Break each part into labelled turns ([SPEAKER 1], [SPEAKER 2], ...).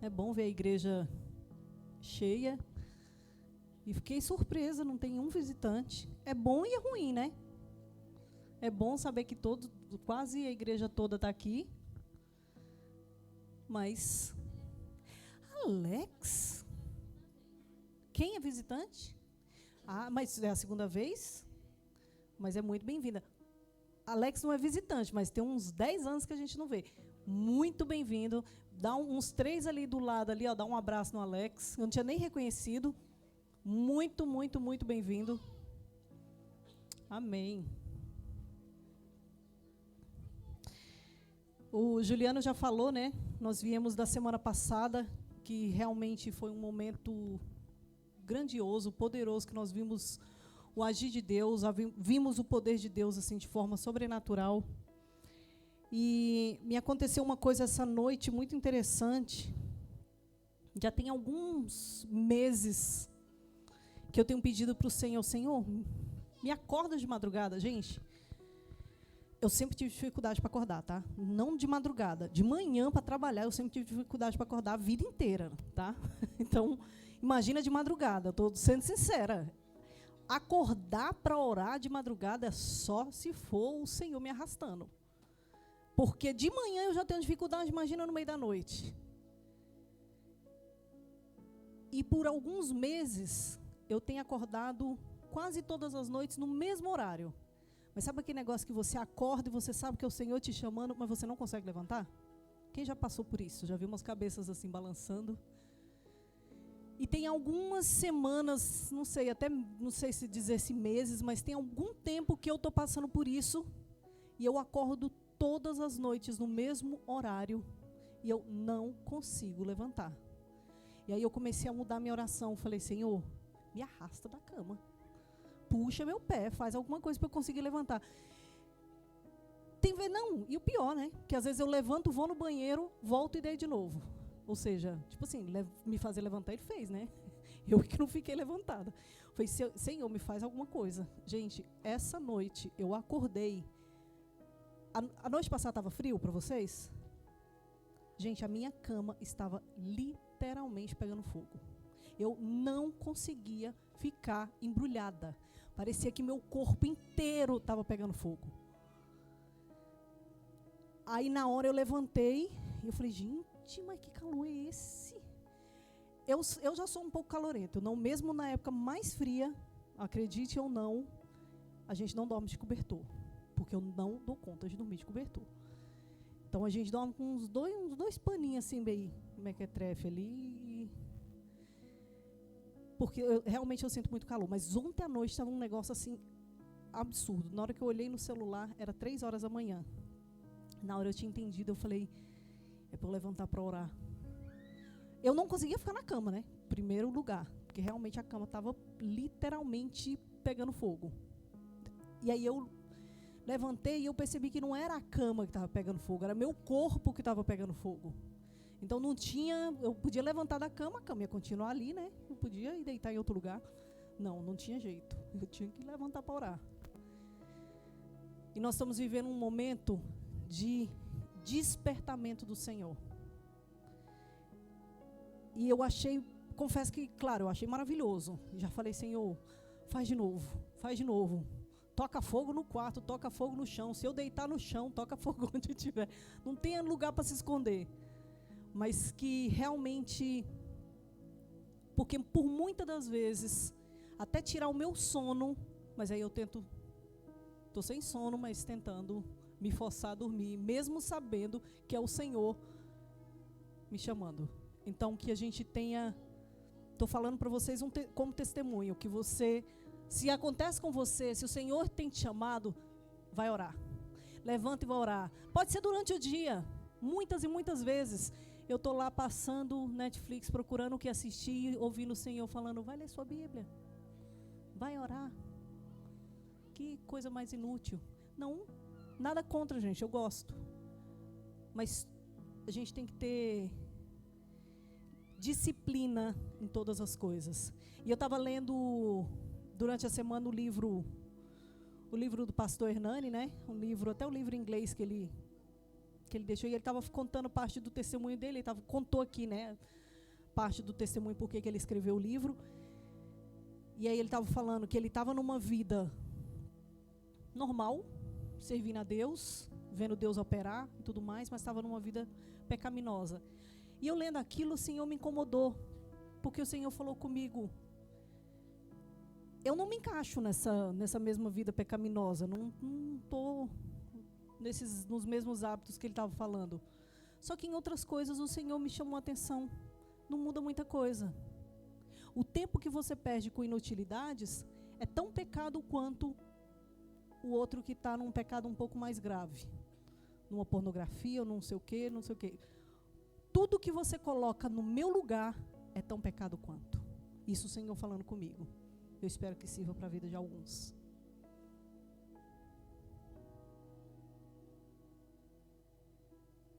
[SPEAKER 1] É bom ver a igreja cheia. E fiquei surpresa, não tem um visitante. É bom e é ruim, né? É bom saber que quase a igreja toda está aqui. Mas, Alex? Quem é visitante? Ah, mas é a segunda vez? Mas é muito bem-vinda. Alex não é visitante, mas tem uns 10 anos que a gente não vê. Muito bem-vindo. Dá uns 3 ali do lado, ali, ó, dá um abraço no Alex. Eu não tinha nem reconhecido. Muito, muito, muito bem-vindo. Amém. O Juliano já falou, né? Nós viemos da semana passada, que realmente foi um momento grandioso, poderoso, que nós vimos o agir de Deus, vimos o poder de Deus assim de forma sobrenatural. E me aconteceu uma coisa essa noite muito interessante. Já tem alguns meses que eu tenho pedido para o Senhor, me acorda de madrugada, gente. Eu sempre tive dificuldade para acordar, tá? Não de madrugada, de manhã para trabalhar, eu sempre tive dificuldade para acordar a vida inteira, tá? Então, imagina de madrugada, eu estou sendo sincera. Acordar para orar de madrugada é só se for o Senhor me arrastando. Porque de manhã eu já tenho dificuldade, imagina no meio da noite. E por alguns meses eu tenho acordado quase todas as noites no mesmo horário. Mas sabe aquele negócio que você acorda e você sabe que é o Senhor te chamando, mas você não consegue levantar? Quem já passou por isso? Já viu umas cabeças assim balançando? E tem algumas semanas, não sei se dizer se meses, mas tem algum tempo que eu estou passando por isso. E eu acordo todas as noites no mesmo horário e eu não consigo levantar. E aí eu comecei a mudar minha oração. Falei, Senhor, me arrasta da cama. Puxa meu pé, faz alguma coisa para eu conseguir levantar. Não, e o pior, né? Que às vezes eu levanto, vou no banheiro, volto e dei de novo. Ou seja, tipo assim, me fazer levantar, ele fez, né? Eu que não fiquei levantada. Falei, Senhor, me faz alguma coisa. Gente, essa noite eu acordei. A noite passada estava frio para vocês? Gente, a minha cama estava literalmente pegando fogo. Eu não conseguia ficar embrulhada. Parecia que meu corpo inteiro estava pegando fogo. Aí na hora eu levantei e eu falei, gente, mas que calor é esse? Eu já sou um pouco calorento. Não, mesmo na época mais fria, acredite ou não, a gente não dorme de cobertor. Porque eu não dou conta de dormir de cobertor. Então a gente dorme com uns dois paninhos assim, bem mequetrefe ali. Porque realmente eu sinto muito calor. Mas ontem à noite estava um negócio assim, absurdo. Na hora que eu olhei no celular, era 3 horas da manhã. Na hora eu tinha entendido, eu falei, é para eu levantar para orar. Eu não conseguia ficar na cama, né? Primeiro lugar. Porque realmente a cama estava literalmente pegando fogo. E aí eu levantei e eu percebi que não era a cama que estava pegando fogo, era meu corpo que estava pegando fogo. Então não tinha, eu podia levantar da cama, a cama ia continuar ali, né? Não podia ir deitar em outro lugar. Não tinha jeito. Eu tinha que levantar para orar. E nós estamos vivendo um momento de despertamento do Senhor. E eu confesso que, claro, eu achei maravilhoso. Já falei, Senhor, faz de novo. Toca fogo no quarto, toca fogo no chão. Se eu deitar no chão, toca fogo onde tiver. Não tem lugar para se esconder. Mas que realmente, porque por muitas das vezes, até tirar o meu sono, mas aí eu estou sem sono, mas tentando me forçar a dormir, mesmo sabendo que é o Senhor me chamando. Então que a gente tenha, estou falando para vocês como testemunho, que você, se acontece com você, se o Senhor tem te chamado, vai orar. Levanta e vai orar. Pode ser durante o dia, muitas e muitas vezes. Eu estou lá passando Netflix, procurando o que assistir, ouvindo o Senhor falando, vai ler sua Bíblia. Vai orar. Que coisa mais inútil. Não, nada contra, gente, eu gosto. Mas a gente tem que ter disciplina em todas as coisas. E eu estava lendo durante a semana o livro do pastor Hernani, né? Até o livro em inglês que que ele deixou, e ele estava contando parte do testemunho dele, ele contou aqui, né, parte do testemunho, porque que ele escreveu o livro. E aí ele estava falando que ele estava numa vida normal, servindo a Deus, vendo Deus operar e tudo mais, mas estava numa vida pecaminosa. E eu lendo aquilo, o Senhor me incomodou, porque o Senhor falou comigo, eu não me encaixo nessa mesma vida pecaminosa, não estou nos mesmos hábitos que ele estava falando. Só que em outras coisas o Senhor me chamou a atenção, não muda muita coisa. O tempo que você perde com inutilidades é tão pecado quanto o outro que está num pecado um pouco mais grave, numa pornografia ou não sei o quê, não sei o quê. Tudo que você coloca no meu lugar é tão pecado quanto. Isso o Senhor falando comigo. Eu espero que sirva para a vida de alguns.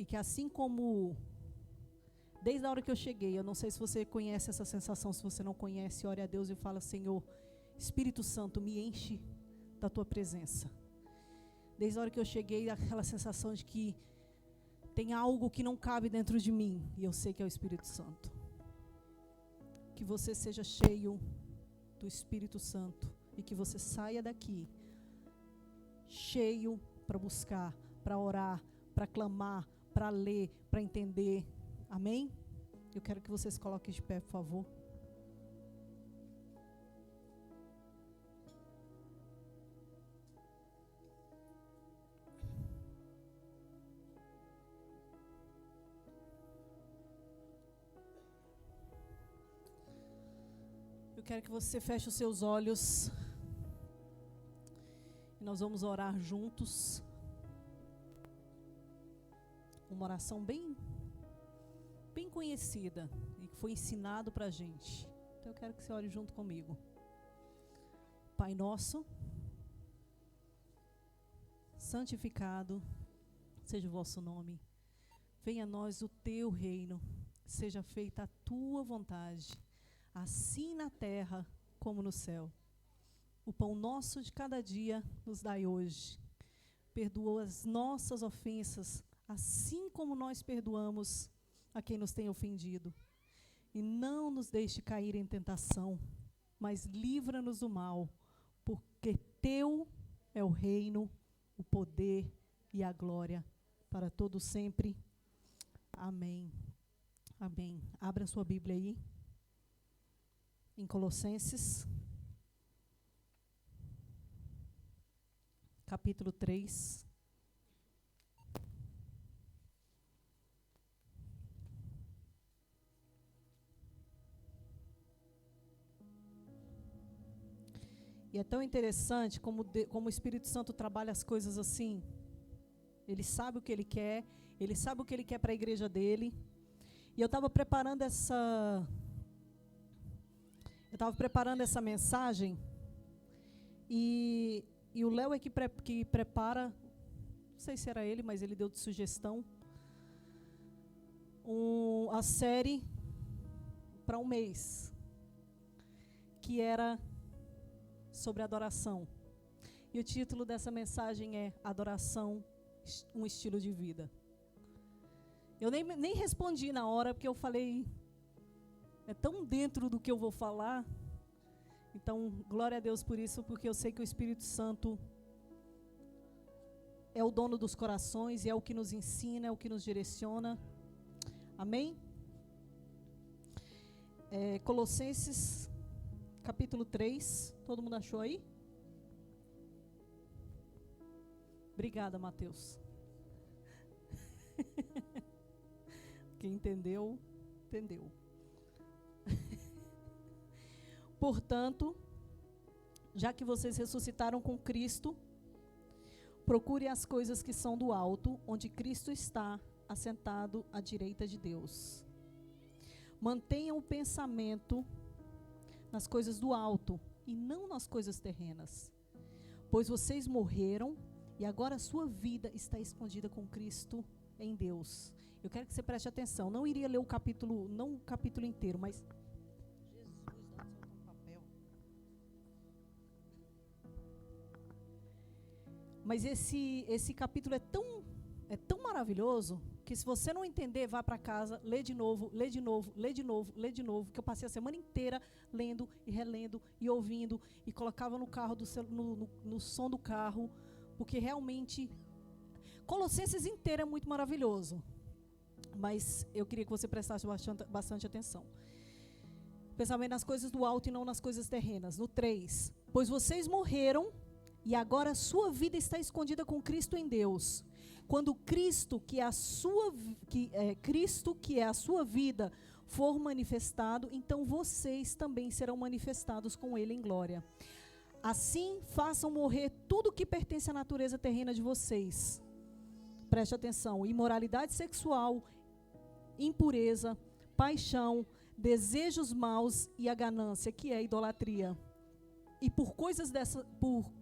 [SPEAKER 1] E que assim como, desde a hora que eu cheguei, eu não sei se você conhece essa sensação, se você não conhece, ore a Deus e fala, Senhor, Espírito Santo, me enche da tua presença. Desde a hora que eu cheguei, aquela sensação de que tem algo que não cabe dentro de mim, e eu sei que é o Espírito Santo. Que você seja cheio do Espírito Santo e que você saia daqui cheio para buscar, para orar, para clamar, para ler, para entender. Amém? Eu quero que vocês coloquem de pé, por favor. Eu quero que você feche os seus olhos. E nós vamos orar juntos. Uma oração bem conhecida e que foi ensinado para a gente. Então eu quero que você ore junto comigo. Pai nosso, santificado seja o vosso nome. Venha a nós o teu reino. Seja feita a tua vontade, assim na terra como no céu. O pão nosso de cada dia nos dai hoje. Perdoa as nossas ofensas, assim como nós perdoamos a quem nos tem ofendido. E não nos deixe cair em tentação, mas livra-nos do mal, porque teu é o reino, o poder e a glória para todo sempre. Amém. Amém. Abra sua Bíblia aí, em Colossenses, capítulo 3. E é tão interessante como o Espírito Santo trabalha as coisas assim. Ele sabe o que ele quer, ele sabe o que ele quer para a igreja dele. E eu estava preparando essa mensagem, e o Léo é que prepara, não sei se era ele, mas ele deu de sugestão, a série para um mês, que era sobre adoração. E o título dessa mensagem é Adoração, um estilo de vida. Eu nem respondi na hora, porque eu falei, é tão dentro do que eu vou falar. Então, glória a Deus por isso, porque eu sei que o Espírito Santo é o dono dos corações, e é o que nos ensina, é o que nos direciona. Amém? Colossenses, capítulo 3. Todo mundo achou aí? Obrigada, Mateus. Quem entendeu, entendeu. Portanto, já que vocês ressuscitaram com Cristo, procure as coisas que são do alto, onde Cristo está assentado à direita de Deus. Mantenham o pensamento nas coisas do alto e não nas coisas terrenas, pois vocês morreram e agora a sua vida está escondida com Cristo em Deus. Eu quero que você preste atenção. Não iria ler o capítulo, não o capítulo inteiro, mas Jesus, dá um papel. Mas esse capítulo é é tão maravilhoso que se você não entender, vá para casa, lê de novo, lê de novo, lê de novo, lê de novo, que eu passei a semana inteira lendo e relendo e ouvindo e colocava no carro no som do carro, porque realmente Colossenses inteiro é muito maravilhoso. Mas eu queria que você prestasse bastante atenção. Pensamento nas coisas do alto e não nas coisas terrenas. No 3. Pois vocês morreram e agora a sua vida está escondida com Cristo em Deus. Quando Cristo, que é a sua vida, for manifestado, então vocês também serão manifestados com Ele em glória. Assim, façam morrer tudo que pertence à natureza terrena de vocês. Preste atenção: imoralidade sexual, impureza, paixão, desejos maus e a ganância, que é a idolatria. E por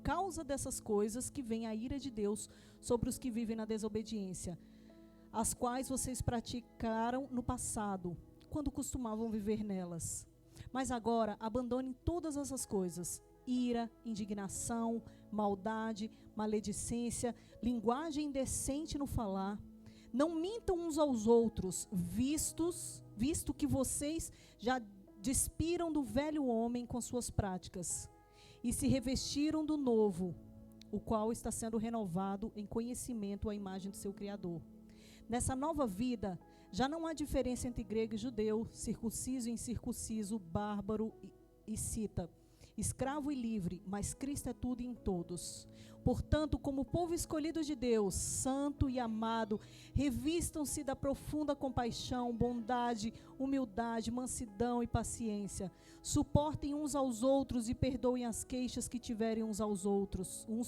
[SPEAKER 1] causa dessas coisas que vem a ira de Deus sobre os que vivem na desobediência, as quais vocês praticaram no passado, quando costumavam viver nelas. Mas agora abandonem todas essas coisas: ira, indignação, maldade, maledicência, linguagem indecente no falar. Não mintam uns aos outros, visto que vocês já despiram do velho homem com suas práticas e se revestiram do novo, o qual está sendo renovado em conhecimento à imagem do seu Criador. Nessa nova vida, já não há diferença entre grego e judeu, circunciso e incircunciso, bárbaro e cita, escravo e livre, mas Cristo é tudo e em todos. Portanto, como povo escolhido de Deus, santo e amado, revistam-se da profunda compaixão, bondade, humildade, mansidão e paciência. Suportem uns aos outros e perdoem as queixas que tiverem uns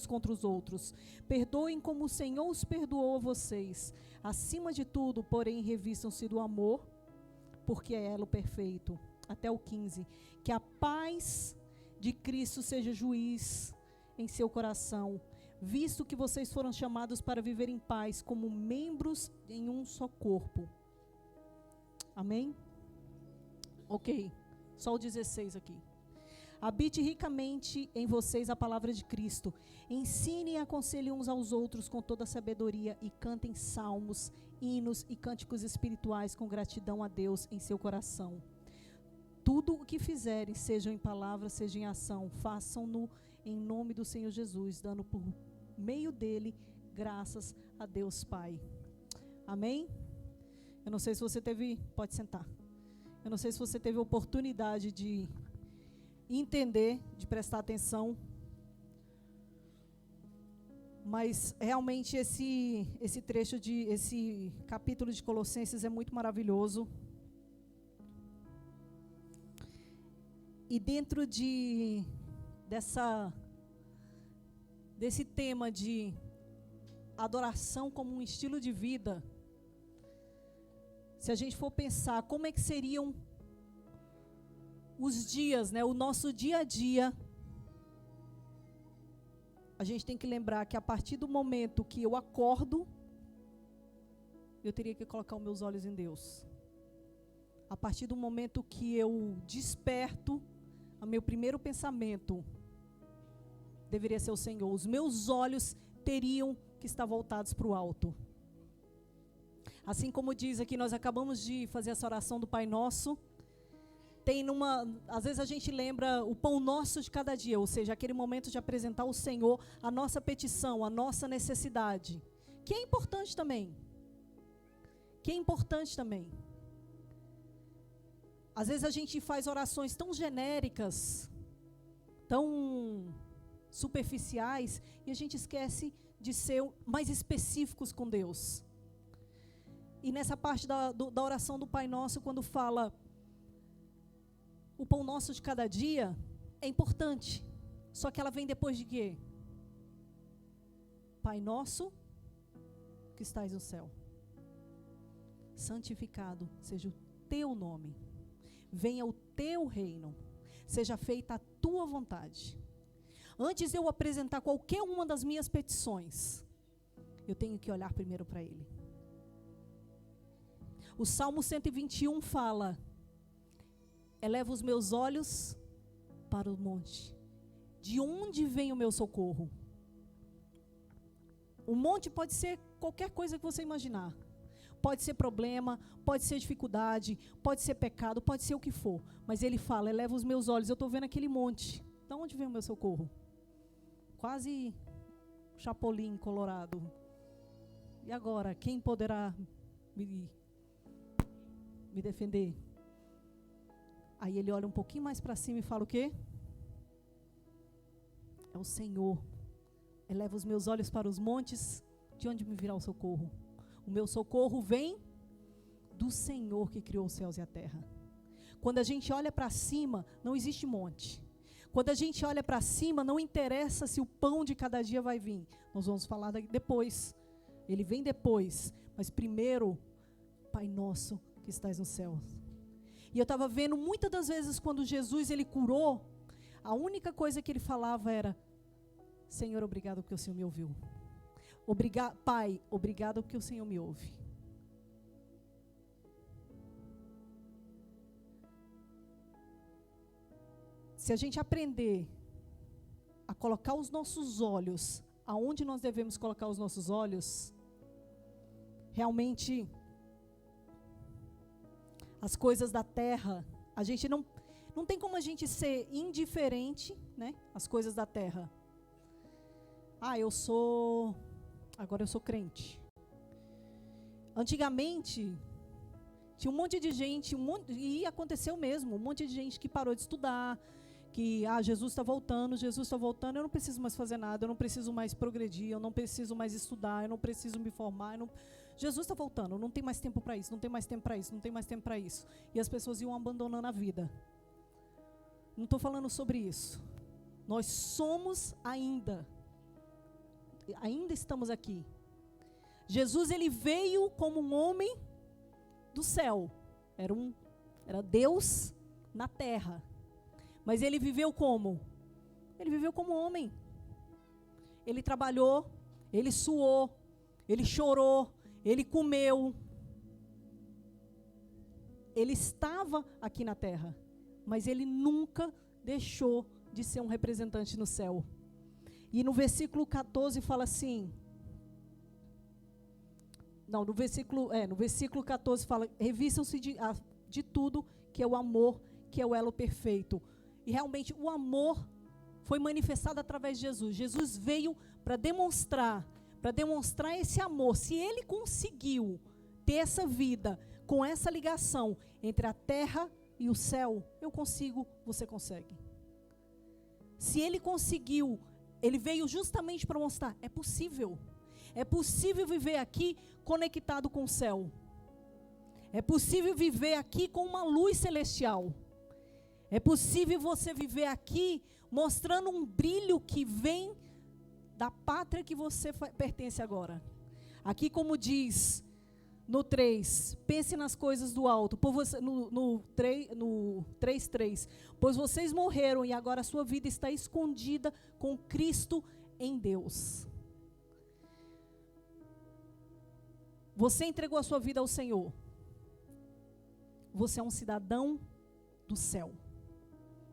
[SPEAKER 1] contra os outros. Perdoem como o Senhor os perdoou a vocês. Acima de tudo, porém, revistam-se do amor, porque é elo perfeito. Até o 15. Que a paz de Cristo seja juiz em seu coração, visto que vocês foram chamados para viver em paz como membros em um só corpo. Amém? Ok, só o 16 aqui. Habite ricamente em vocês a palavra de Cristo. Ensinem e aconselhem uns aos outros com toda a sabedoria e cantem salmos, hinos e cânticos espirituais com gratidão a Deus em seu coração. Tudo o que fizerem, seja em palavra, seja em ação, façam-no em nome do Senhor Jesus, dando por meio dele graças a Deus Pai. Amém? Eu não sei se você pode sentar. Eu não sei se você teve oportunidade de entender, de prestar atenção, mas realmente esse capítulo de Colossenses é muito maravilhoso. E dentro desse tema de adoração como um estilo de vida, se a gente for pensar como é que seriam os dias, né, o nosso dia a dia, a gente tem que lembrar que a partir do momento que eu acordo, eu teria que colocar os meus olhos em Deus. A partir do momento que eu desperto, o meu primeiro pensamento deveria ser o Senhor. Os meus olhos teriam que estar voltados para o alto. Assim como diz aqui, nós acabamos de fazer essa oração do Pai Nosso. Às vezes a gente lembra o pão nosso de cada dia, ou seja, aquele momento de apresentar ao Senhor a nossa petição, a nossa necessidade, que é importante também. Às vezes a gente faz orações tão genéricas, tão superficiais, e a gente esquece de ser mais específicos com Deus. E nessa parte da oração do Pai Nosso, quando fala o pão nosso de cada dia, é importante. Só que ela vem depois de quê? Pai Nosso, que estais no céu. Santificado seja o teu nome. Venha o teu reino. Seja feita a tua vontade. Antes de eu apresentar qualquer uma das minhas petições, eu tenho que olhar primeiro para Ele. O Salmo 121 fala: eleva os meus olhos para o monte. De onde vem o meu socorro? O monte pode ser qualquer coisa que você imaginar. Pode ser problema, pode ser dificuldade, pode ser pecado, pode ser o que for. Mas ele fala, eleva os meus olhos, eu estou vendo aquele monte. De onde vem o meu socorro? Quase Chapolin colorado. E agora, quem poderá me defender? Aí ele olha um pouquinho mais para cima e fala o quê? É o Senhor. Eleva os meus olhos para os montes, de onde me virá o socorro? O meu socorro vem do Senhor que criou os céus e a terra. Quando a gente olha para cima, não existe monte. Quando a gente olha para cima, não interessa se o pão de cada dia vai vir. Nós vamos falar depois. Ele vem depois. Mas primeiro, Pai nosso que estás no céu. E eu estava vendo muitas das vezes quando Jesus ele curou, a única coisa que ele falava era: Senhor, obrigado porque o Senhor me ouviu. Pai, obrigado porque o Senhor me ouve. Se a gente aprender a colocar os nossos olhos aonde nós devemos colocar os nossos olhos, realmente as coisas da terra, a gente não tem como a gente ser indiferente, né, às coisas da terra. Agora eu sou crente. Antigamente, tinha um monte de gente, e aconteceu mesmo, um monte de gente que parou de estudar, que, Jesus está voltando, eu não preciso mais fazer nada, eu não preciso mais progredir, eu não preciso mais estudar, eu não preciso me formar, Jesus está voltando, não tem mais tempo para isso, não tem mais tempo para isso, não tem mais tempo para isso. E as pessoas iam abandonando a vida. Não estou falando sobre isso. Nós somos ainda estamos aqui. Jesus, ele veio como um homem do céu. Era Deus na terra. Mas ele viveu como? Ele viveu como homem. Ele trabalhou, ele suou, ele chorou, ele comeu. Ele estava aqui na terra, mas ele nunca deixou de ser um representante no céu. E no versículo 14 fala assim, no versículo 14 fala, revistam-se de tudo que é o amor, que é o elo perfeito. E realmente o amor foi manifestado através de Jesus. Jesus veio para demonstrar esse amor. Se ele conseguiu ter essa vida com essa ligação entre a terra e o céu, eu consigo, você consegue. Se ele conseguiu, ele veio justamente para mostrar, é possível viver aqui conectado com o céu. É possível viver aqui com uma luz celestial. É possível você viver aqui mostrando um brilho que vem da pátria que você pertence agora. Aqui, como diz no 3, pense nas coisas do alto. No 3:3, pois vocês morreram e agora a sua vida está escondida com Cristo em Deus. Você entregou a sua vida ao Senhor. Você é um cidadão do céu.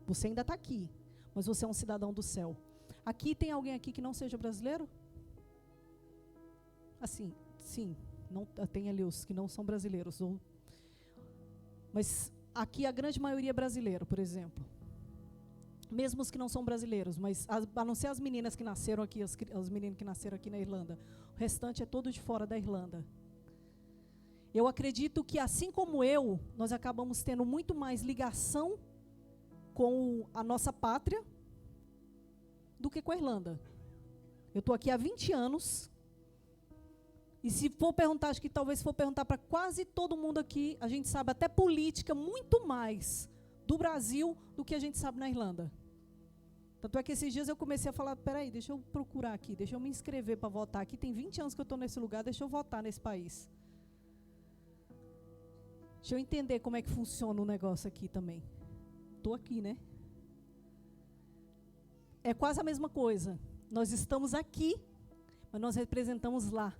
[SPEAKER 1] Você ainda está aqui, mas você é um cidadão do céu. Aqui tem alguém aqui que não seja brasileiro? Assim, sim, não, tem ali os que não são brasileiros. Mas aqui a grande maioria é brasileiro, por exemplo. Mesmo os que não são brasileiros, mas a não ser as meninas que nasceram aqui, os meninos que nasceram aqui na Irlanda. O restante é todo de fora da Irlanda. Eu acredito que, assim como nós acabamos tendo muito mais ligação com a nossa pátria do que com a Irlanda. Eu estou aqui há 20 anos, e se for perguntar, acho que talvez se for perguntar para quase todo mundo aqui, a gente sabe até política muito mais do Brasil do que a gente sabe na Irlanda. Tanto é que esses dias eu comecei a falar, peraí, deixa eu procurar aqui, deixa eu me inscrever para votar aqui, tem 20 anos que eu estou nesse lugar, deixa eu votar nesse país. Deixa eu entender como é que funciona o negócio aqui também. Estou aqui, né? É quase a mesma coisa. Nós estamos aqui, mas nós representamos lá.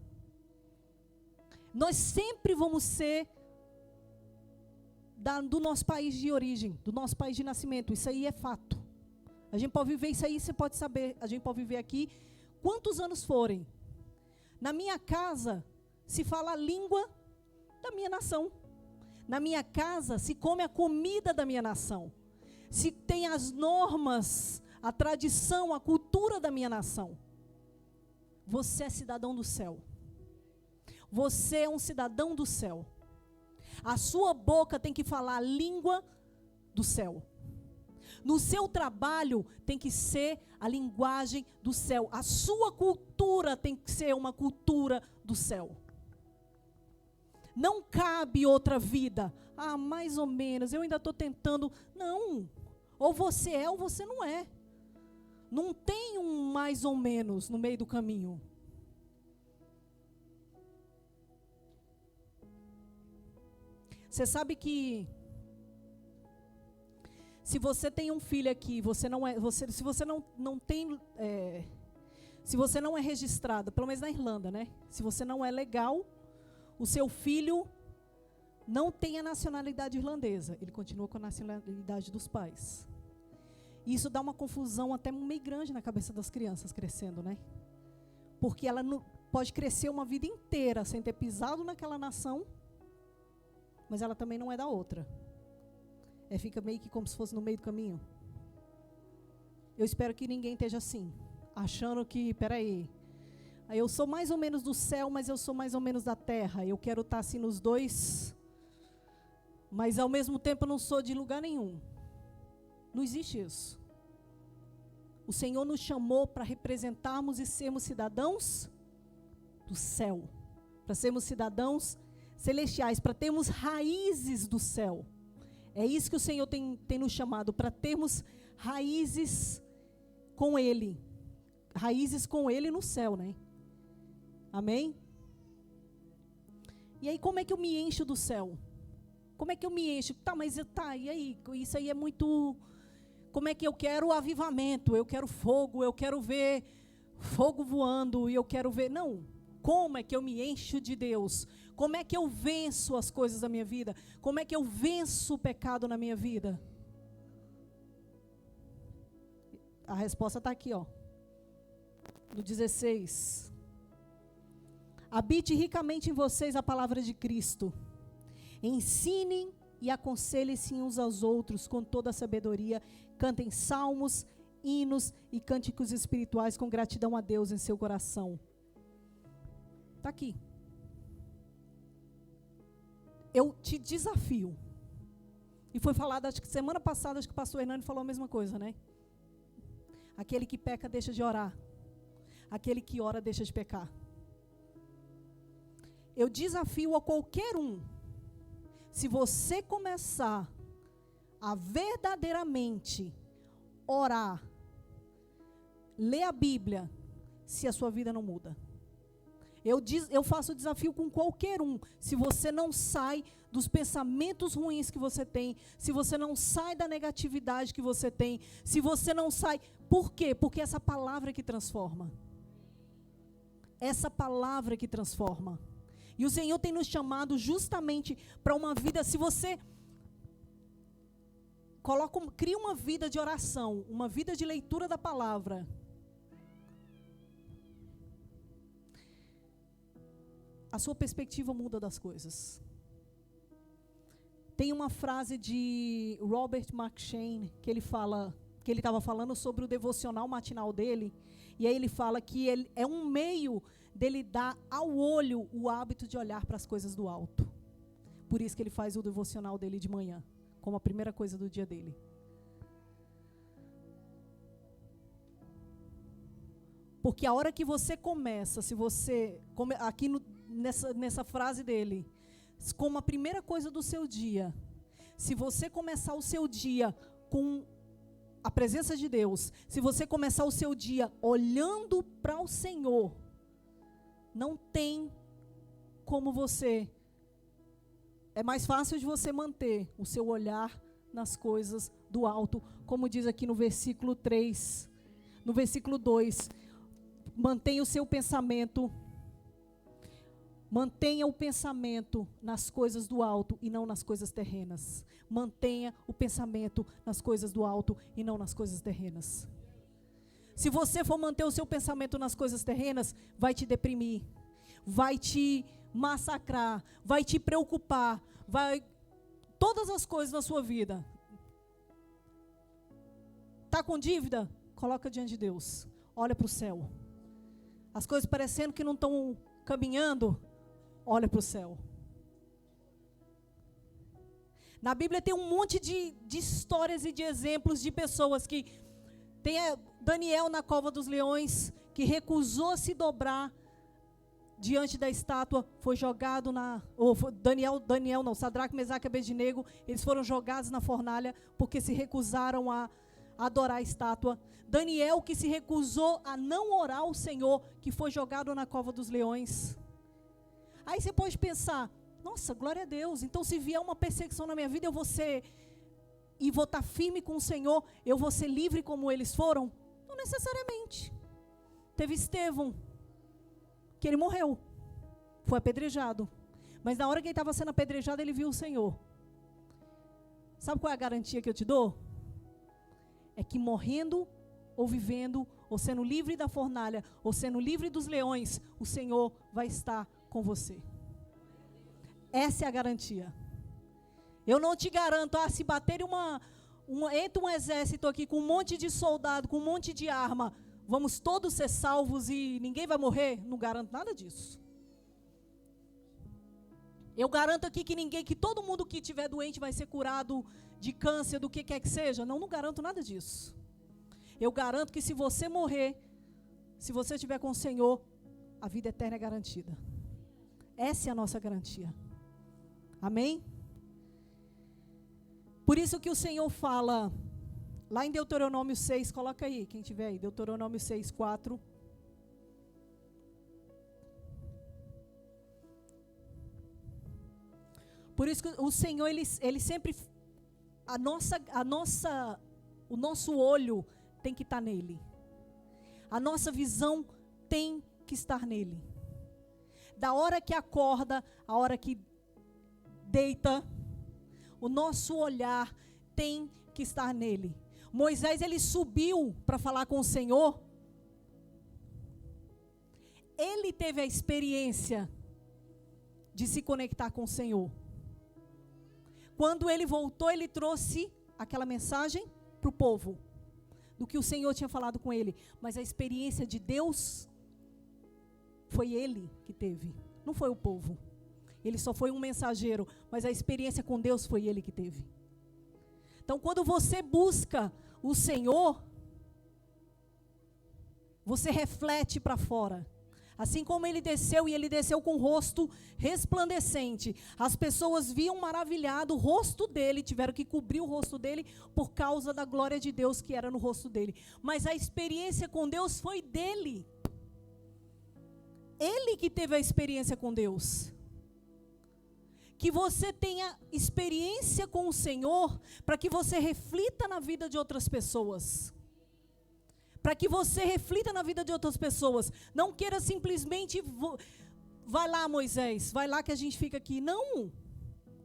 [SPEAKER 1] Nós sempre vamos ser do nosso país de origem, do nosso país de nascimento. Isso aí é fato. A gente pode viver isso aí, você pode saber. A gente pode viver aqui quantos anos forem. Na minha casa, se fala a língua da minha nação. Na minha casa se come a comida da minha nação. Se tem as normas, a tradição, a cultura da minha nação. Você é cidadão do céu. Você é um cidadão do céu. A sua boca tem que falar a língua do céu. No seu trabalho tem que ser a linguagem do céu. A sua cultura tem que ser uma cultura do céu. Não cabe outra vida. Ah, mais ou menos, eu ainda estou tentando. Não. Ou você é ou você não é. Não tem um mais ou menos no meio do caminho. Você sabe que se você tem um filho aqui, você não é, se você não tem, se você não é registrado, pelo menos na Irlanda, né? Se você não é legal, o seu filho não tem a nacionalidade irlandesa. Ele continua com a nacionalidade dos pais. Isso dá uma confusão até meio grande na cabeça das crianças crescendo, né? Porque ela não, pode crescer uma vida inteira sem ter pisado naquela nação, mas ela também não é da outra. Fica meio que como se fosse no meio do caminho. Eu espero que ninguém esteja assim, achando que, peraí, eu sou mais ou menos do céu, mas eu sou mais ou menos da terra. Eu quero estar assim nos dois, mas ao mesmo tempo eu não sou de lugar nenhum. Não existe isso. O Senhor nos chamou para representarmos e sermos cidadãos do céu. Para sermos cidadãos celestiais, para termos raízes do céu. É isso que o Senhor tem nos chamado, para termos raízes com Ele. Raízes com Ele no céu, né? Amém? E aí, como é que eu me encho do céu? Como é que eu me encho? E aí? Isso aí é muito... Como é que eu quero avivamento? Eu quero fogo, eu quero ver fogo voando, e eu quero ver... Não. Como é que eu me encho de Deus? Como é que eu venço as coisas da minha vida? Como é que eu venço o pecado na minha vida? A resposta está aqui, ó. No 16. Habite ricamente em vocês a palavra de Cristo. Ensinem e aconselhem-se uns aos outros com toda a sabedoria. Cantem salmos, hinos e cânticos espirituais com gratidão a Deus em seu coração. Está aqui. Eu te desafio. E foi falado, acho que semana passada, acho que o pastor Hernani falou a mesma coisa, né? Aquele que peca deixa de orar. Aquele que ora deixa de pecar. Eu desafio a qualquer um. Se você começar a verdadeiramente orar, ler a Bíblia, se a sua vida não muda. Eu faço o desafio com qualquer um. Se você não sai dos pensamentos ruins que você tem, se você não sai da negatividade que você tem, se você não sai... Por quê? Porque essa palavra é que transforma. Essa palavra é que transforma. E o Senhor tem nos chamado justamente para uma vida... Se você cria uma vida de oração, uma vida de leitura da palavra... a sua perspectiva muda das coisas. Tem uma frase de Robert McCheyne que ele estava falando sobre o devocional matinal dele, e aí ele fala que ele é um meio dele dar ao olho o hábito de olhar para as coisas do alto. Por isso que ele faz o devocional dele de manhã, como a primeira coisa do dia dele. Porque a hora que você começa, aqui nessa frase dele, como a primeira coisa do seu dia, se você começar o seu dia com a presença de Deus, se você começar o seu dia olhando para o Senhor, não tem como é mais fácil de você manter o seu olhar nas coisas do alto, como diz aqui no versículo 3, no versículo 2, mantenha o seu pensamento, mantenha o pensamento nas coisas do alto e não nas coisas terrenas. Mantenha o pensamento nas coisas do alto e não nas coisas terrenas. Se você for manter o seu pensamento nas coisas terrenas, vai te deprimir, vai te massacrar, vai te preocupar, vai todas as coisas na sua vida. Tá com dívida? Coloca diante de Deus. Olha para o céu. As coisas parecendo que não estão caminhando, olha para o céu. Na Bíblia tem um monte de histórias e de exemplos de pessoas que... Tem Daniel na cova dos leões, que recusou se dobrar diante da estátua, foi jogado na... Daniel não, Sadraque, Mesaque e Abednego, eles foram jogados na fornalha porque se recusaram a adorar a estátua. Daniel, que se recusou a não orar ao Senhor, que foi jogado na cova dos leões. Aí você pode pensar, nossa, glória a Deus, então se vier uma perseguição na minha vida, eu vou ser, e vou estar firme com o Senhor, eu vou ser livre como eles foram? Não necessariamente. Teve Estevão, que ele morreu, foi apedrejado, mas na hora que ele estava sendo apedrejado, ele viu o Senhor. Sabe qual é a garantia que eu te dou? É que morrendo, ou vivendo, ou sendo livre da fornalha, ou sendo livre dos leões, o Senhor vai estar com você. Essa é a garantia. Eu não te garanto, se bater entra um exército aqui com um monte de soldado, com um monte de arma, vamos todos ser salvos e ninguém vai morrer? Não garanto nada disso. Eu garanto aqui que todo mundo que estiver doente vai ser curado de câncer, do que quer que seja? Não garanto nada disso. Eu garanto que se você morrer, se você estiver com o Senhor, a vida eterna é garantida. Essa é a nossa garantia. Amém? Por isso que o Senhor fala, lá em Deuteronômio 6, coloca aí, quem tiver aí, Deuteronômio 6, 4. Por isso que o Senhor, ele sempre, o nosso olho tem que estar nele. A nossa visão tem que estar nele. Da hora que acorda, a hora que deita, o nosso olhar tem que estar nele. Moisés, ele subiu para falar com o Senhor. Ele teve a experiência de se conectar com o Senhor. Quando ele voltou, ele trouxe aquela mensagem para o povo, do que o Senhor tinha falado com ele. Mas a experiência de Deus, foi ele que teve, não foi o povo. Ele só foi um mensageiro, mas a experiência com Deus foi ele que teve. Então, quando você busca o Senhor, você reflete para fora. Assim como ele desceu, e ele desceu com o rosto resplandecente. As pessoas viam maravilhado o rosto dele, tiveram que cobrir o rosto dele por causa da glória de Deus que era no rosto dele. Mas a experiência com Deus foi dele. Ele que teve a experiência com Deus. Que você tenha experiência com o Senhor, para que você reflita na vida de outras pessoas. Para que você reflita na vida de outras pessoas. Não queira simplesmente, vai lá, Moisés, vai lá que a gente fica aqui. Não,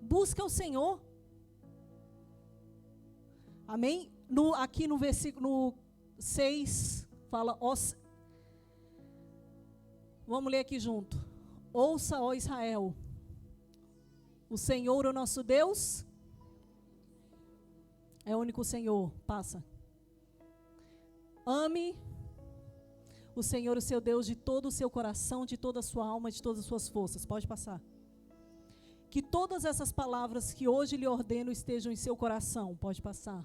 [SPEAKER 1] busca o Senhor. Amém? Aqui no versículo 6, fala, vamos ler aqui junto. Ouça, ó Israel, o Senhor, o nosso Deus, é o único Senhor. Passa. Ame o Senhor, o seu Deus, de todo o seu coração, de toda a sua alma, de todas as suas forças. Pode passar. Que todas essas palavras que hoje lhe ordeno estejam em seu coração. Pode passar.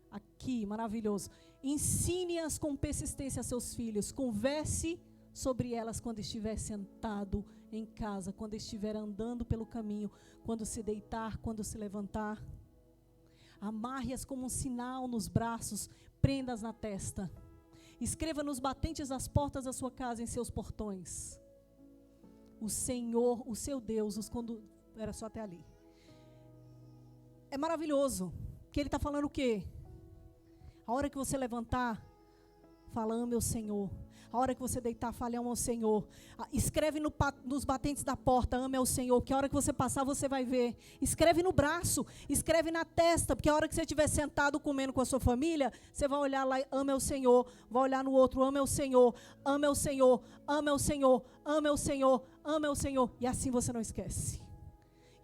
[SPEAKER 1] Aqui, maravilhoso. Ensine-as com persistência a seus filhos. Converse sobre elas quando estiver sentado em casa, quando estiver andando pelo caminho, quando se deitar, quando se levantar. Amarre-as como um sinal nos braços, prenda-as na testa. Escreva nos batentes das portas da sua casa, em seus portões. O Senhor, o seu Deus, era só até ali. É maravilhoso, que ele está falando o quê? A hora que você levantar, fala, ame o Senhor. A hora que você deitar, fale, amo ao Senhor. Escreve nos batentes da porta, ame ao Senhor, que a hora que você passar, você vai ver. Escreve no braço, escreve na testa, porque a hora que você estiver sentado comendo com a sua família, você vai olhar lá, ame ao Senhor. Vai olhar no outro, ame ao Senhor, ame ao Senhor, ame ao Senhor, ame ao Senhor, ame ao Senhor. E assim você não esquece.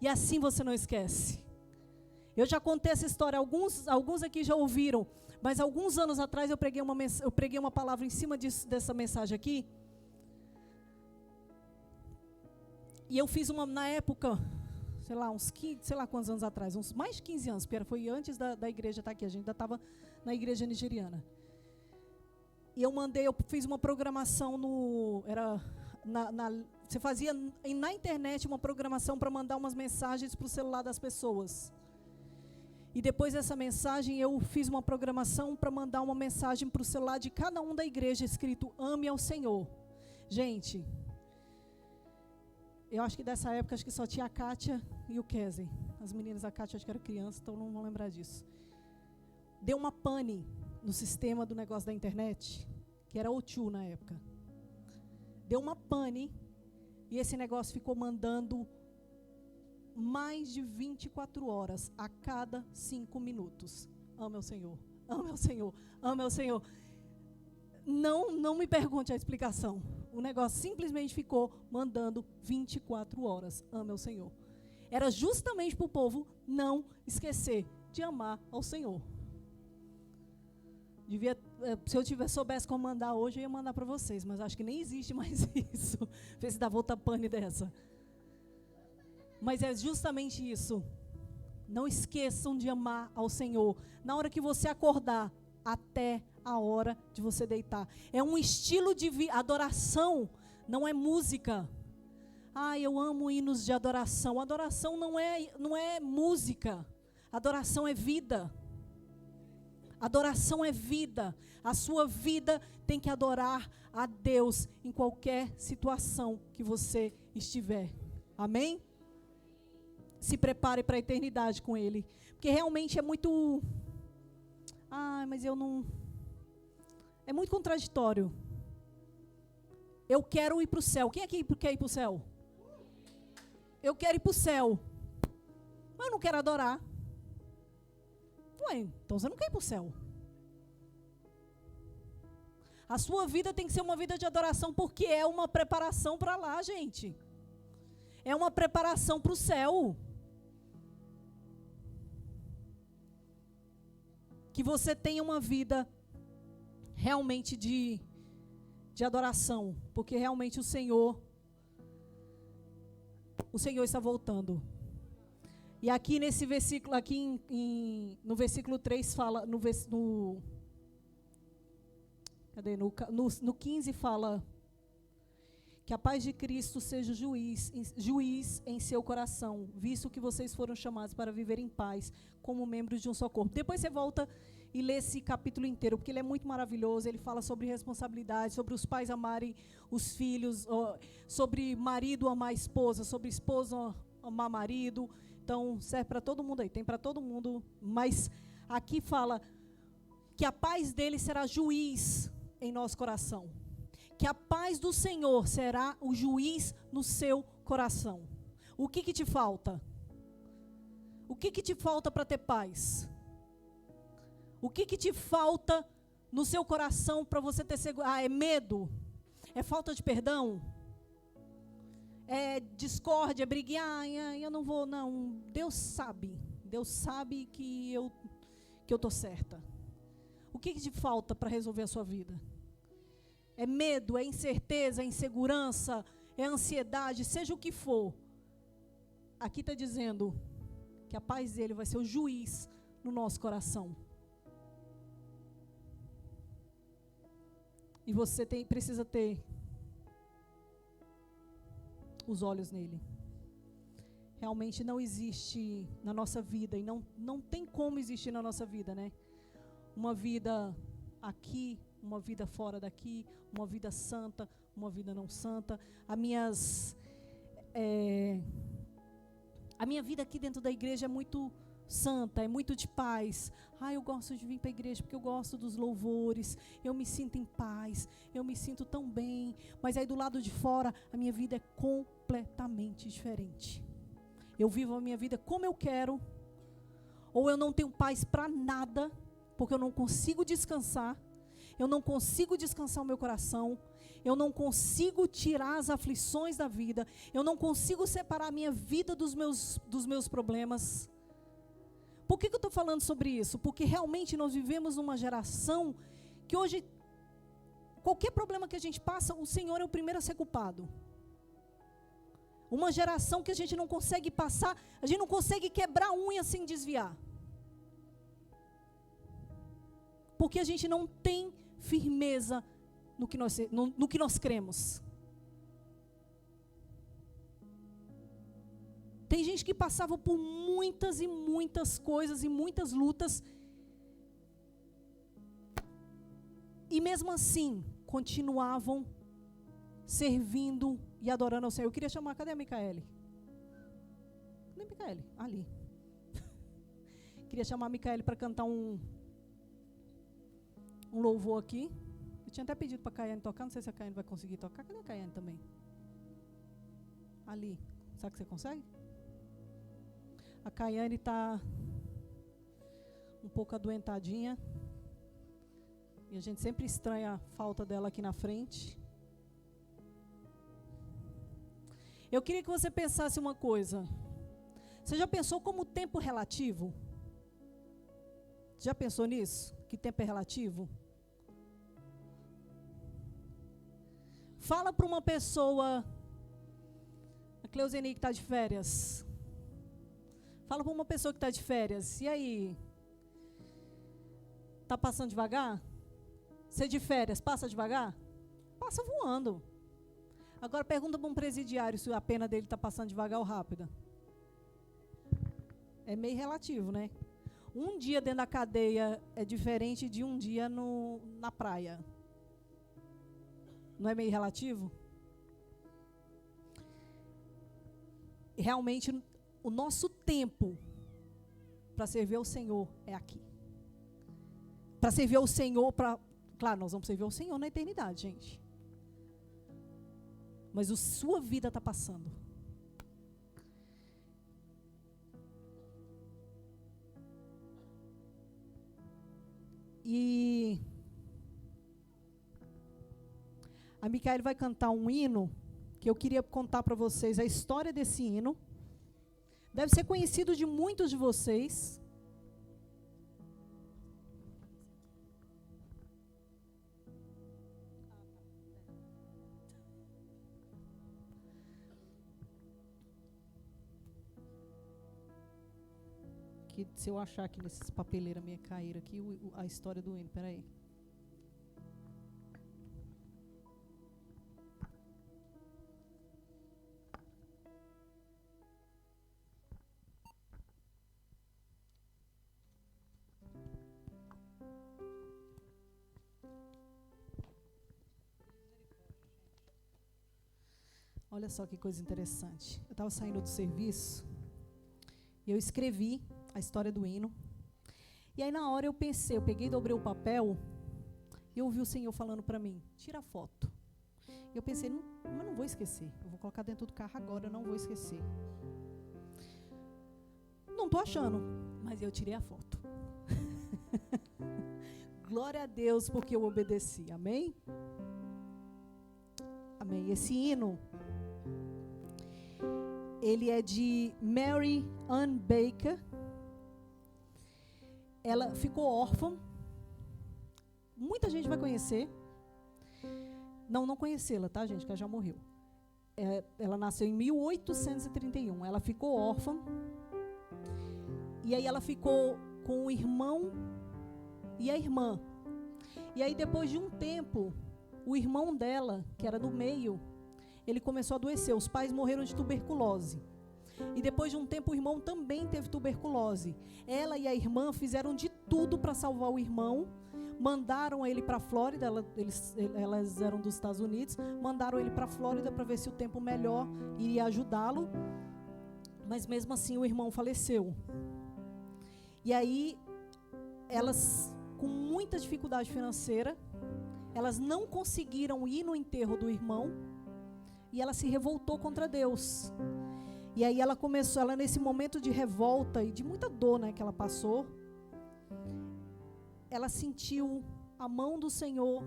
[SPEAKER 1] E assim você não esquece. Eu já contei essa história, alguns aqui já ouviram, mas alguns anos atrás eu preguei uma palavra em cima dessa mensagem aqui. E eu fiz na época, sei lá, sei lá quantos anos atrás, uns mais de 15 anos, porque foi antes da igreja estar aqui, a gente ainda estava na igreja nigeriana. E eu fiz uma programação você fazia na internet uma programação para mandar umas mensagens para o celular das pessoas. E depois dessa mensagem, eu fiz uma programação para mandar uma mensagem para o celular de cada um da igreja, escrito, ame ao Senhor. Gente, eu acho que dessa época, acho que só tinha a Kátia e o Kesen. As meninas, a Kátia acho que era criança, então não vão lembrar disso. Deu uma pane no sistema do negócio da internet, que era O2 na época. Deu uma pane e esse negócio ficou mandando mais de 24 horas a cada 5 minutos. Ame ao Senhor, ame ao Senhor, ame ao Senhor. Não me pergunte a explicação. O negócio simplesmente ficou mandando 24 horas. Ame ao Senhor. Era justamente para o povo não esquecer de amar ao Senhor. Se eu soubesse como mandar hoje, eu ia mandar para vocês, mas acho que nem existe mais isso. Vê se dá outra pane dessa. Mas é justamente isso. Não esqueçam de amar ao Senhor. Na hora que você acordar, até a hora de você deitar. É um estilo de adoração, não é música. Eu amo hinos de adoração. Adoração não é música. Adoração é vida. Adoração é vida. A sua vida tem que adorar a Deus em qualquer situação que você estiver. Amém? Se prepare para a eternidade com Ele. Porque realmente é muito... mas eu não... É muito contraditório. Eu quero ir para o céu. Quem aqui quer ir para o céu? Eu quero ir para o céu. Mas eu não quero adorar. Então você não quer ir para o céu. A sua vida tem que ser uma vida de adoração, porque é uma preparação para lá, gente. É uma preparação para o céu. Que você tenha uma vida realmente de adoração, porque realmente o Senhor está voltando. E aqui nesse versículo, no versículo 3 fala, no 15 fala que a paz de Cristo seja juiz em seu coração, visto que vocês foram chamados para viver em paz, como membros de um só corpo. Depois você volta e lê esse capítulo inteiro, porque ele é muito maravilhoso. Ele fala sobre responsabilidade, sobre os pais amarem os filhos, sobre marido amar a esposa, sobre esposa amar marido. Então, serve para todo mundo aí, tem para todo mundo. Mas aqui fala que a paz dele será juiz em nosso coração. Que a paz do Senhor será o juiz no seu coração. O que te falta? O que te falta para ter paz? O que te falta no seu coração para você ter segurança? É medo? É falta de perdão? É discórdia, é briga? Eu não vou, não. Deus sabe que eu estou certa. O que te falta para resolver a sua vida? É medo, é incerteza, é insegurança, é ansiedade, seja o que for. Aqui está dizendo que a paz dele vai ser o juiz no nosso coração. E você precisa ter os olhos nele. Realmente não existe na nossa vida, e não tem como existir na nossa vida, né? Uma vida aqui, uma vida fora daqui, uma vida santa, uma vida não santa. A minha vida aqui dentro da igreja é muito santa, é muito de paz. Eu gosto de vir para a igreja porque eu gosto dos louvores, eu me sinto em paz, eu me sinto tão bem. Mas aí do lado de fora, a minha vida é completamente diferente. Eu vivo a minha vida como eu quero, ou eu não tenho paz para nada, porque eu não consigo descansar, eu não consigo descansar o meu coração, eu não consigo tirar as aflições da vida, eu não consigo separar a minha vida dos meus problemas. Por que eu estou falando sobre isso? Porque realmente nós vivemos numa geração que hoje, qualquer problema que a gente passa, o Senhor é o primeiro a ser culpado. Uma geração que a gente não consegue passar, a gente não consegue quebrar a unha sem desviar. Porque a gente não tem firmeza no que nós cremos. Tem gente que passava por muitas e muitas coisas e muitas lutas, e mesmo assim continuavam servindo e adorando ao Senhor. Eu queria chamar, cadê a Micaele? Cadê a Micaele? Ali. Queria chamar a Micaele para cantar um louvor aqui. Eu tinha até pedido para a Caiane tocar, não sei se a Caiane vai conseguir tocar. Cadê a Caiane também? Ali. Sabe que você consegue? A Caiane está um pouco adoentadinha. E a gente sempre estranha a falta dela aqui na frente. Eu queria que você pensasse uma coisa. Você já pensou como o tempo é relativo? Já pensou nisso? Que tempo é relativo? Fala para uma pessoa, a Cleuzeni que está de férias. Fala para uma pessoa que está de férias. E aí? Está passando devagar? Você de férias, passa devagar? Passa voando. Agora pergunta para um presidiário se a pena dele está passando devagar ou rápida. É meio relativo, né? Um dia dentro da cadeia é diferente de um dia na praia. Não é meio relativo? Realmente, o nosso tempo para servir ao Senhor é aqui. Para servir ao Senhor, claro, nós vamos servir ao Senhor na eternidade, gente. Mas a sua vida está passando. E a Micaele vai cantar um hino, que eu queria contar para vocês a história desse hino. Deve ser conhecido de muitos de vocês. Que se eu achar aqui nesses papeleiras minha caíram aqui, a história do hino, peraí. Olha só que coisa interessante. Eu estava saindo do serviço e eu escrevi a história do hino. E aí na hora eu pensei, eu peguei e dobrei o papel e eu ouvi o Senhor falando para mim, tira a foto. E eu pensei, mas não vou esquecer. Eu vou colocar dentro do carro agora, eu não vou esquecer. Não estou achando, mas eu tirei a foto. Glória a Deus, porque eu obedeci. Amém? Amém. Esse hino, ele é de Mary Ann Baker. Ela ficou órfã. Muita gente vai conhecer. Não conhecê-la, tá, gente? Que ela já morreu. Ela nasceu em 1831. Ela ficou órfã. E aí ela ficou com o irmão e a irmã. E aí depois de um tempo, o irmão dela, que era do meio, ele começou a adoecer. Os pais morreram de tuberculose. E depois de um tempo o irmão também teve tuberculose. Ela e a irmã fizeram de tudo para salvar o irmão. Mandaram ele para a Flórida, elas eram dos Estados Unidos. Mandaram ele para a Flórida para ver se o tempo melhor iria ajudá-lo. Mas mesmo assim o irmão faleceu. E aí, elas, com muita dificuldade financeira, elas não conseguiram ir no enterro do irmão, e ela se revoltou contra Deus. E aí ela começou, ela nesse momento de revolta e de muita dor, né, que ela passou, ela sentiu a mão do Senhor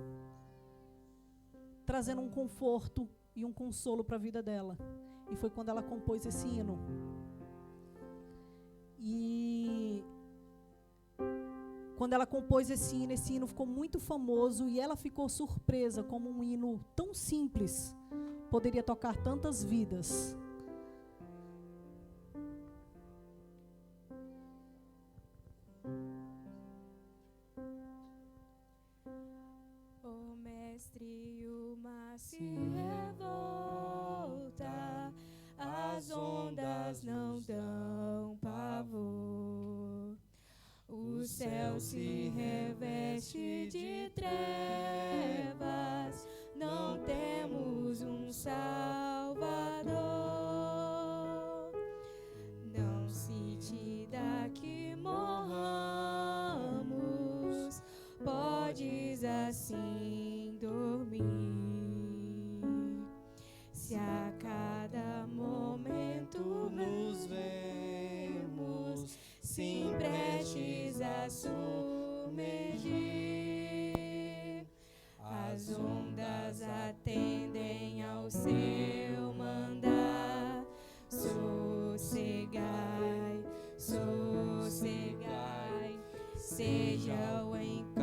[SPEAKER 1] trazendo um conforto e um consolo para a vida dela. E foi quando ela compôs esse hino. E quando ela compôs esse hino ficou muito famoso, e ela ficou surpresa como um hino tão simples poderia tocar tantas vidas.
[SPEAKER 2] O mestre, o mar se revolta, as ondas não dão pavor. O céu se reveste de trevas, não temos um Salvador. Não se te dá que morramos, podes assim dormir. Se a cada momento nos vemos, sim prestes a submergir, as ondas atendem ao seu mandar. Sossegai, sossegai, seja o encapelado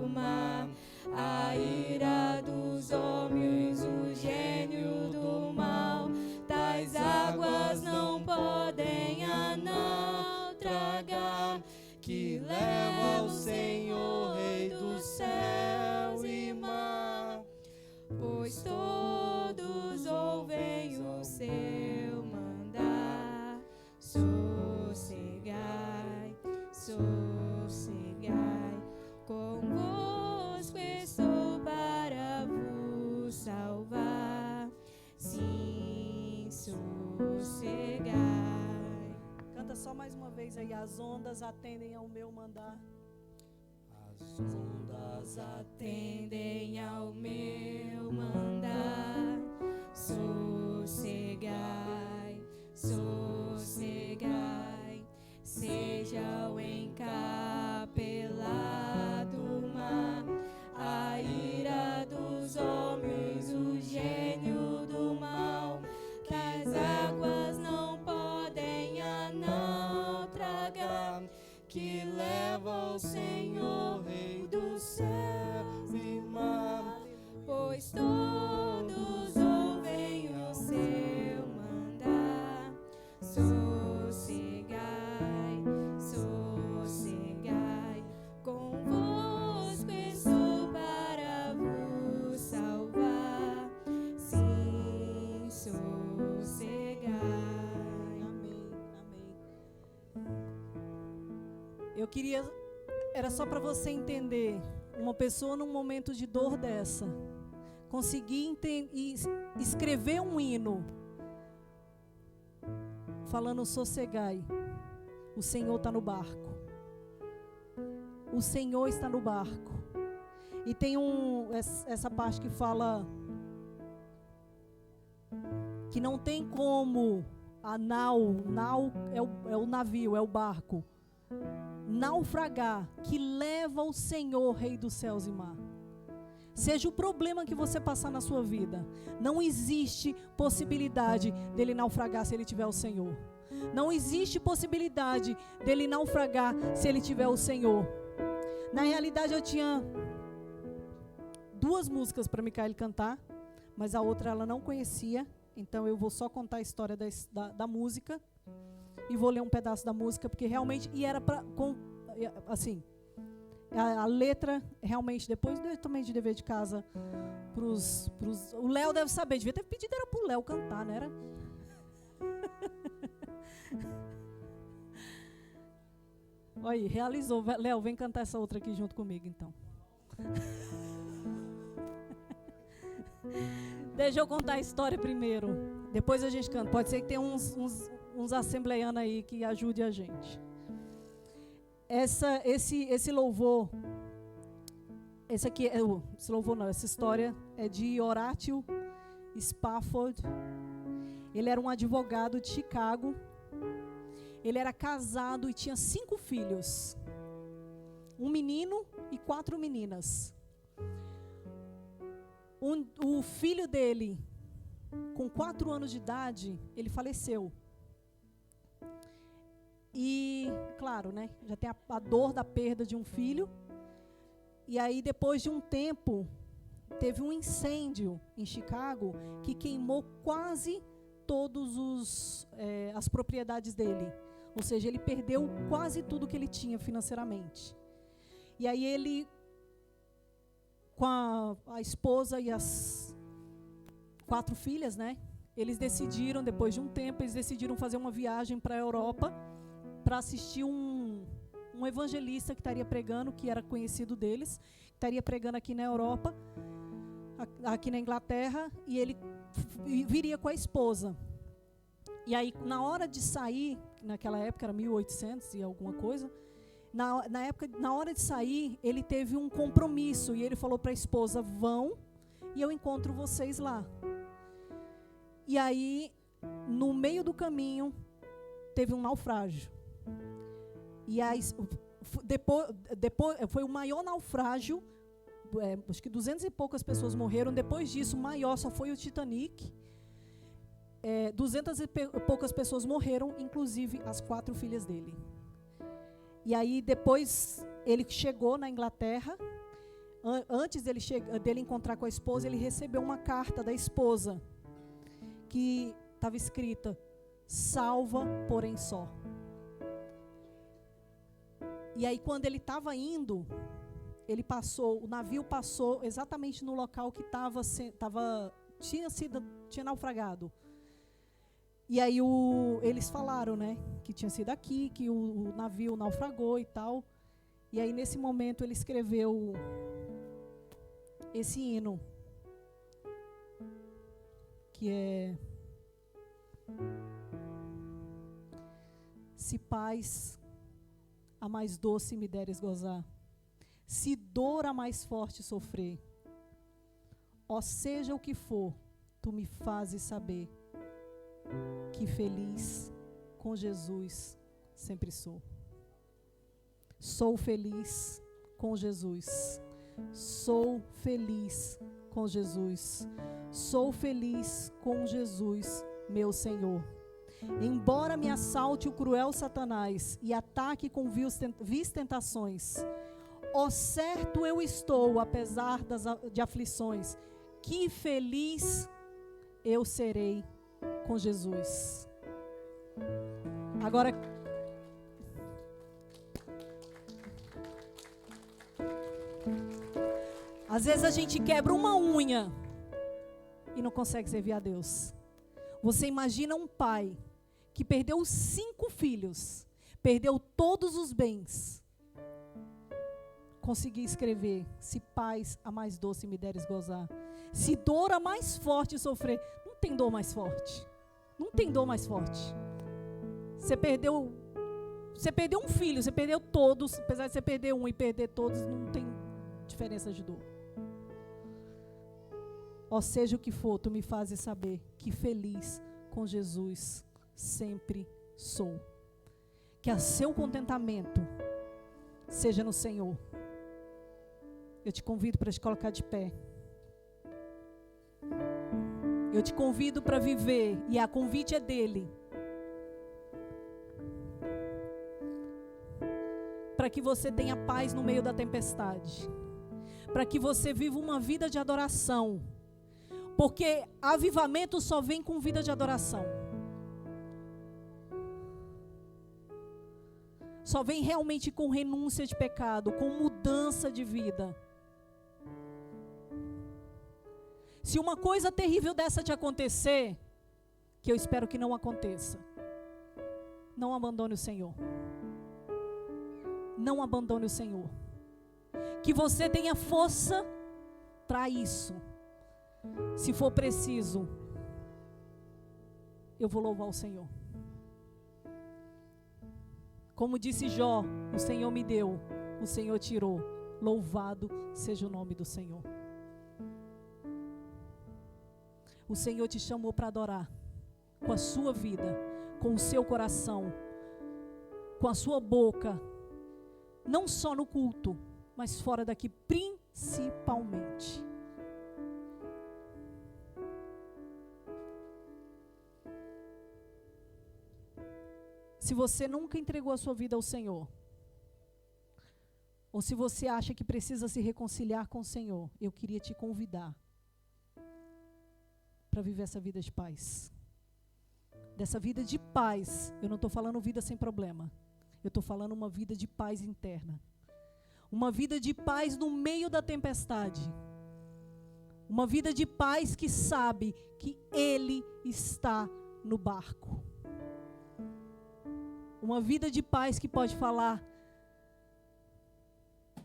[SPEAKER 2] mar, a ira dos homens, o gênio do mal. Tais águas não podem a naufragar, que leva ao Senhor, Rei do céu e mar. Pois todos ouvem o seu mandar. Sossegai, sossegai, convosco estou para vos salvar. Sim, sossegai.
[SPEAKER 1] Canta só mais uma vez aí. As ondas atendem ao meu mandar.
[SPEAKER 2] As ondas atendem ao meu mandar. Sossegai, sossegai, seja o encapelado mar, a ira dos homens, o gênio do mal. Tais águas não podem a naufragar, que leva ao Senhor, Rei do céu e mar. Pois todos ouvem o seu mandar. Sossegai, sossegai, convosco estou para vos salvar. Sim, sossegai.
[SPEAKER 1] Amém, amém. Eu queria, era só para você entender, uma pessoa num momento de dor dessa, conseguir escrever um hino, falando sossegai, o Senhor está no barco. O Senhor está no barco. E tem essa parte que fala que não tem como a nau é o navio, é o barco, naufragar, que leva o Senhor, Rei dos céus e mar. Seja o problema que você passar na sua vida, não existe possibilidade dele naufragar se ele tiver o Senhor. Não existe possibilidade dele naufragar se ele tiver o Senhor. Na realidade, eu tinha 2 músicas para Micaele cantar, mas a outra ela não conhecia, então eu vou só contar a história da música e vou ler um pedaço da música, porque realmente, e era para, assim, a letra, realmente, depois também de dever de casa, o Léo deve saber, devia ter pedido, era pro Léo cantar, não era? Olha aí, realizou. Léo, vem cantar essa outra aqui junto comigo, então. Deixa eu contar a história primeiro, depois a gente canta. Pode ser que tenha uns uns assembleianos aí que ajudem a gente. Esse louvor, essa história é de Horatio Spafford. Ele era um advogado de Chicago. Ele era casado e tinha 5 filhos. Um menino e 4 meninas. O filho dele, com 4 anos de idade, ele faleceu. E, claro, né, já tem a dor da perda de um filho. E aí, depois de um tempo, teve um incêndio em Chicago que queimou quase todas as propriedades dele. Ou seja, ele perdeu quase tudo que ele tinha financeiramente. E aí ele, com a esposa e as 4 filhas, né, eles decidiram, depois de um tempo, eles decidiram fazer uma viagem para a Europa para assistir um evangelista que estaria pregando, que era conhecido deles, estaria pregando aqui na Europa, aqui na Inglaterra, e ele viria com a esposa. E aí, na hora de sair, naquela época era 1800 e alguma coisa, na hora de sair, ele teve um compromisso, e ele falou para a esposa: vão, e eu encontro vocês lá. E aí, no meio do caminho, teve um naufrágio. E aí, depois foi o maior naufrágio, acho que 200 e poucas pessoas morreram. Depois disso, o maior só foi o Titanic. 200 e poucas pessoas morreram, inclusive as 4 filhas dele. E aí, depois, ele chegou na Inglaterra. Antes dele encontrar com a esposa, ele recebeu uma carta da esposa, que estava escrita: salva, porém só. E aí, quando ele estava indo, o navio passou exatamente no local que tinha naufragado. E aí eles falaram, né, que tinha sido aqui, que o navio naufragou e tal. E aí, nesse momento, ele escreveu esse hino, que é: se paz a mais doce me deres gozar, se dor a mais forte sofrer, ó seja o que for, tu me fazes saber que feliz com Jesus sempre sou. Sou feliz com Jesus. Sou feliz com Jesus. Sou feliz com Jesus, meu Senhor. Embora me assalte o cruel Satanás e ataque com vis tentações, ó certo eu estou, apesar de aflições, que feliz eu serei com Jesus. Agora, às vezes a gente quebra uma unha e não consegue servir a Deus. Você imagina um pai que perdeu 5 filhos, perdeu todos os bens, conseguir escrever: se paz a mais doce me deres gozar, se dor a mais forte sofrer. Não tem dor mais forte. Não tem dor mais forte. Você perdeu um filho, você perdeu todos. Apesar de você perder um e perder todos, não tem diferença de dor. Ó, seja o que for, tu me fazes saber que feliz com Jesus sempre sou. Que o seu contentamento seja no Senhor. Eu te convido para te colocar de pé. Eu te convido para viver, e a convite é dele, para que você tenha paz no meio da tempestade, para que você viva uma vida de adoração, porque avivamento só vem com vida de adoração. Só vem realmente com renúncia de pecado, com mudança de vida. Se uma coisa terrível dessa te acontecer, que eu espero que não aconteça, não abandone o Senhor. Não abandone o Senhor. Que você tenha força para isso. Se for preciso, eu vou louvar o Senhor. Como disse Jó, o Senhor me deu, o Senhor tirou. Louvado seja o nome do Senhor. O Senhor te chamou para adorar com a sua vida, com o seu coração, com a sua boca, não só no culto, mas fora daqui principalmente. Se você nunca entregou a sua vida ao Senhor, ou se você acha que precisa se reconciliar com o Senhor, eu queria te convidar para viver essa vida de paz. Dessa vida de paz, eu não estou falando vida sem problema. Eu estou falando uma vida de paz interna. Uma vida de paz no meio da tempestade. Uma vida de paz que sabe que Ele está no barco. Uma vida de paz que pode falar: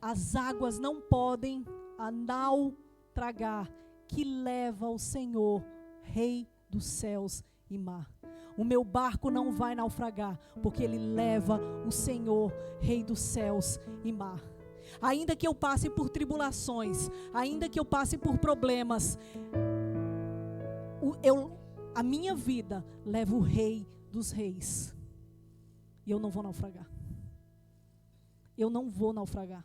[SPEAKER 1] as águas não podem a nau tragar, que leva o Senhor, Rei dos céus e mar. O meu barco não vai naufragar, porque ele leva o Senhor, Rei dos céus e mar. Ainda que eu passe por tribulações, ainda que eu passe por problemas, a minha vida leva o Rei dos reis. E eu não vou naufragar. Eu não vou naufragar.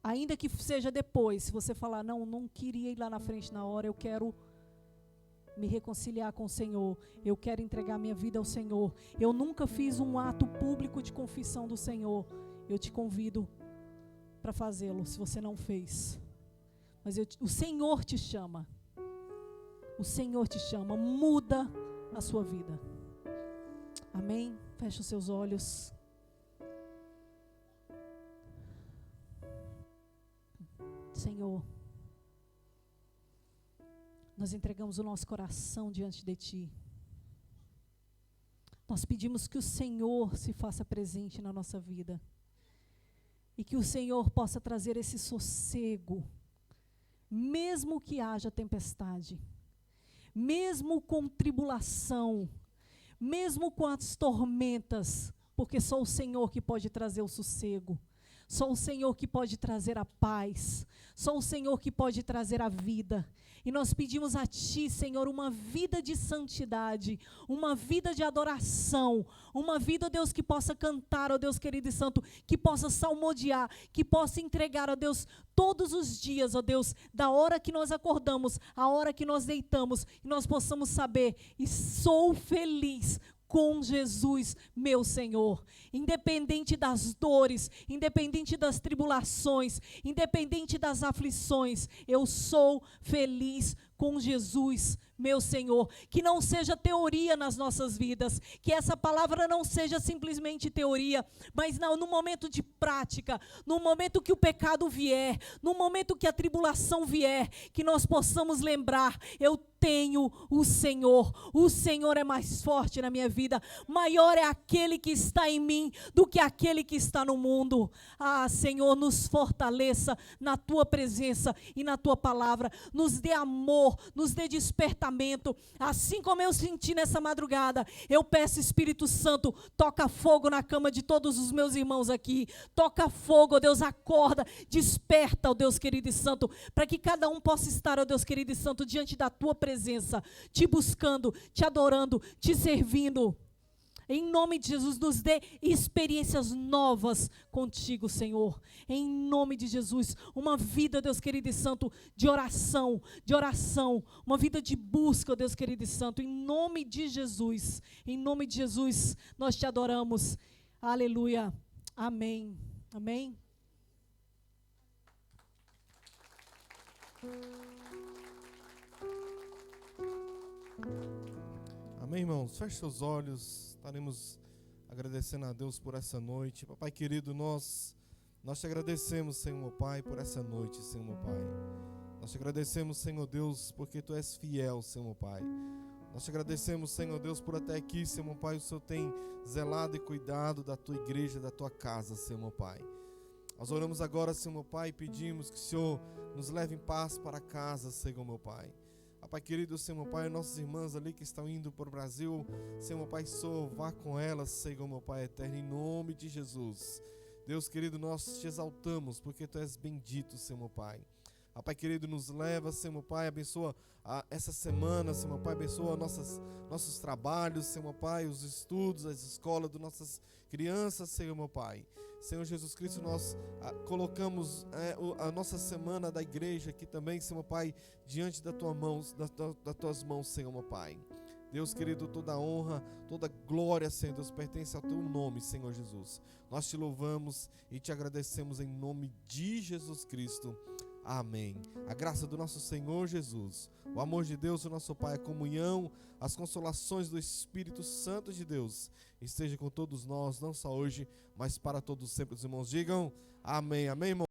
[SPEAKER 1] Ainda que seja depois, se você falar, não queria ir lá na frente na hora, eu quero me reconciliar com o Senhor, eu quero entregar minha vida ao Senhor, eu nunca fiz um ato público de confissão do Senhor, eu te convido para fazê-lo, se você não fez. Mas o Senhor te chama. O Senhor te chama, muda a sua vida. Amém? Feche os seus olhos. Senhor, nós entregamos o nosso coração diante de Ti. Nós pedimos que o Senhor se faça presente na nossa vida. E que o Senhor possa trazer esse sossego, mesmo que haja tempestade, mesmo com tribulação, mesmo com as tormentas, porque só o Senhor que pode trazer o sossego. Só o Senhor que pode trazer a paz. Só o Senhor que pode trazer a vida. E nós pedimos a Ti, Senhor, uma vida de santidade, uma vida de adoração, uma vida, ó Deus, que possa cantar, ó Deus querido e santo, que possa salmodiar, que possa entregar, ó Deus, todos os dias, ó Deus, da hora que nós acordamos, a hora que nós deitamos, e nós possamos saber, e sou feliz com Jesus, meu Senhor. Independente das dores, independente das tribulações, independente das aflições, eu sou feliz com Jesus, meu Senhor. Que não seja teoria nas nossas vidas, que essa palavra não seja simplesmente teoria, mas no momento de prática, no momento que o pecado vier, no momento que a tribulação vier, que nós possamos lembrar, eu tenho o Senhor é mais forte na minha vida, maior é aquele que está em mim do que aquele que está no mundo. Ah, Senhor, nos fortaleça na Tua presença e na Tua palavra, nos dê amor, nos dê despertamento, assim como eu senti nessa madrugada. Eu peço, Espírito Santo, toca fogo na cama de todos os meus irmãos aqui, toca fogo, ó Deus, acorda, desperta, ó Deus querido e santo, para que cada um possa estar, ó Deus querido e santo, diante da Tua presença, te buscando, te adorando, te servindo. Em nome de Jesus, nos dê experiências novas contigo, Senhor. Em nome de Jesus, uma vida, Deus querido e santo, de oração, uma vida de busca, Deus querido e santo. Em nome de Jesus, nós te adoramos. Aleluia. Amém. Amém.
[SPEAKER 3] Amém, irmãos? Feche seus olhos. Estaremos agradecendo a Deus por essa noite. Papai querido, nós te agradecemos, Senhor meu Pai, por essa noite, Senhor meu Pai. Nós te agradecemos, Senhor Deus, porque Tu és fiel, Senhor meu Pai. Nós te agradecemos, Senhor Deus, por até aqui, Senhor meu Pai, o Senhor tem zelado e cuidado da Tua igreja, da Tua casa, Senhor meu Pai. Nós oramos agora, Senhor meu Pai, e pedimos que o Senhor nos leve em paz para casa, Senhor meu Pai. Pai querido, Senhor meu Pai, nossas irmãs ali que estão indo para o Brasil, Senhor meu Pai, vá com elas, Senhor meu Pai eterno, em nome de Jesus. Deus querido, nós te exaltamos, porque Tu és bendito, Senhor meu Pai. Pai querido, nos leva, Senhor meu Pai, abençoa essa semana, Senhor meu Pai, abençoa nossos trabalhos, Senhor meu Pai, os estudos, as escolas das nossas crianças, Senhor meu Pai. Senhor Jesus Cristo, nós colocamos a nossa semana da igreja aqui também, Senhor meu Pai, diante das Tuas mãos, Senhor meu Pai. Deus querido, toda honra, toda glória, Senhor Deus, pertence ao Teu nome, Senhor Jesus. Nós Te louvamos e Te agradecemos em nome de Jesus Cristo. Amém. A graça do nosso Senhor Jesus, o amor de Deus, o nosso Pai, a comunhão, as consolações do Espírito Santo de Deus esteja com todos nós, não só hoje, mas para todos sempre. Os irmãos digam amém, amém, irmão.